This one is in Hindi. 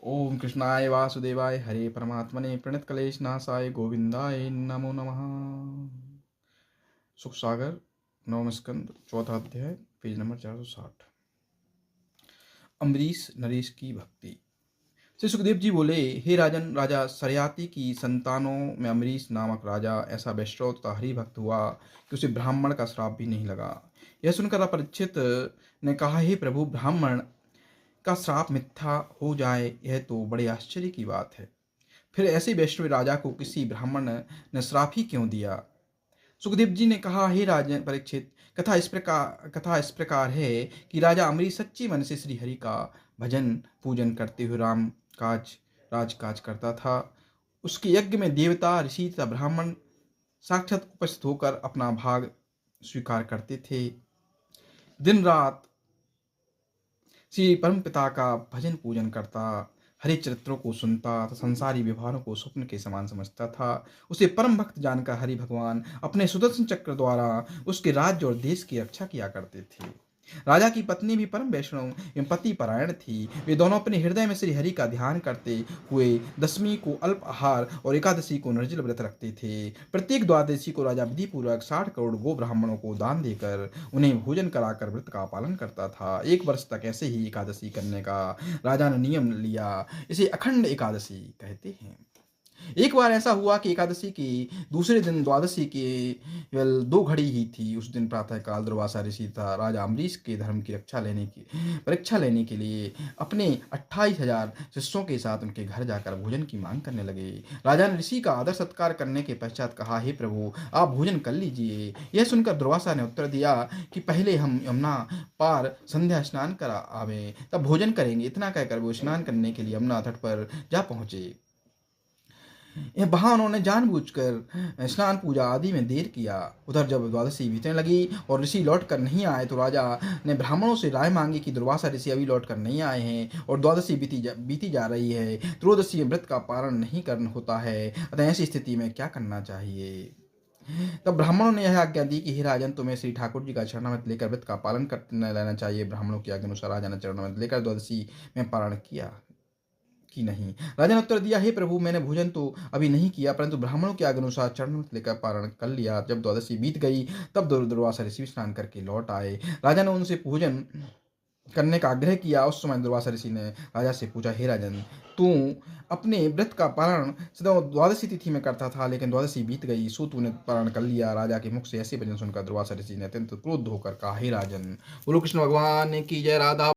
ओम कृष्णाय वासुदेवाय हरे परमात्मने प्रणतक्लेशनाशाय गोविंदाय नमो नमः। सुख सागर नवम स्कंद चौथा अध्याय पेज नंबर 460। अम्बरीश नरेश की भक्ति। श्री सुखदेव जी बोले, हे राजन, राजा सरयाति की संतानों में अम्बरीश नामक राजा ऐसा वैष्णव तथा हरि भक्त हुआ कि उसे ब्राह्मण का श्राप भी नहीं लगा। यह सुनकर परीक्षित ने कहा, हे प्रभु, ब्राह्मण का श्राप मिथ्या हो जाए यह तो बड़े आश्चर्य की बात है। फिर ऐसे वैष्णव राजा को किसी ब्राह्मण ने श्राप ही क्यों दिया? सुखदेव जी ने कहा, हे राजन परीक्षित, कथा इस प्रकार है कि राजा अम्बरीश सच्चे मन से श्री हरि का भजन पूजन करते हुए राजकाज करता था। उसके यज्ञ में देवता, ऋषि तथा ब्राह्मण साक्षात उपस्थित होकर अपना भाग स्वीकार करते थे। दिन रात श्री परम पिता का भजन पूजन करता, हरि चरित्रों को सुनता तथा संसारी व्यवहारों को स्वप्न के समान समझता था। उसे परम भक्त जानकर हरि भगवान अपने सुदर्शन चक्र द्वारा उसके राज्य और देश की रक्षा किया करते थे। राजा की पत्नी भी परम वैष्णव एवं पति परायण थी। वे दोनों अपने हृदय में श्री हरि का ध्यान करते हुए दशमी को अल्प आहार और एकादशी को निर्जल व्रत रखते थे। प्रत्येक द्वादशी को राजा विधि पूर्वक 60 करोड़ गो ब्राह्मणों को दान देकर उन्हें भोजन कराकर व्रत का पालन करता था। 1 वर्ष तक ऐसे ही एकादशी करने का राजा ने नियम लिया। इसे अखंड एकादशी कहते हैं। एक बार ऐसा हुआ कि एकादशी के दूसरे दिन द्वादशी के केवल 2 घड़ी ही थी। उस दिन प्रातःकाल दुर्वासा ऋषि था राजा अम्बरीश के धर्म की परीक्षा लेने के लिए अपने 28,000 शिष्यों के साथ उनके घर जाकर भोजन की मांग करने लगे। राजा ने ऋषि का आदर सत्कार करने के पश्चात कहा, हे प्रभु, आप भोजन कर लीजिए। यह सुनकर दुर्वासा ने उत्तर दिया कि पहले हम यमुना पार संध्या स्नान कर आवे, तब भोजन करेंगे। इतना कहकर वो स्नान करने के लिए यमुना तट पर जा पहुंचे। वहां उन्होंने जानबूझकर स्नान पूजा आदि में देर किया। उधर जब द्वादशी बीतने लगी और ऋषि लौट कर नहीं आए तो राजा ने ब्राह्मणों से राय मांगी कि दुर्वासा ऋषि अभी लौट कर नहीं आए हैं और द्वादशी बीती जा रही है। त्रयोदशी में व्रत का पालन नहीं करना होता है, अतः ऐसी स्थिति में क्या करना चाहिए? तब ब्राह्मणों ने यह आज्ञा दी कि हे राजन, तुम्हें श्री ठाकुर जी का चरणामृत लेकर व्रत का पालन करने लेना चाहिए। ब्राह्मणों की आज्ञा अनुसार राजा ने चरणामृत लेकर द्वादशी में पारण किया कि नहीं? राजा ने उत्तर दिया, हे प्रभु, मैंने भोजन तो अभी नहीं किया, परंतु ब्राह्मणों के अनुसार चरणामृत लेकर पारण कर लिया। जब द्वादशी बीत गई तब दुर्वासा ऋषि स्नान करके लौट आए। राजा ने उनसे भोजन करने का आग्रह किया। उस समय दुर्वासा ऋषि ने राजा से पूछा, हे राजन, तू अपने व्रत का पारण सदा द्वादशी तिथि में करता था, लेकिन द्वादशी बीत गई, सो तूने पारण कर लिया। राजा के मुख से ऐसे वचन सुनकर दुर्वासा ऋषि ने अत्यंत क्रोध होकर कहा, हे राजन, बोलो कृष्ण भगवान की जय। राधा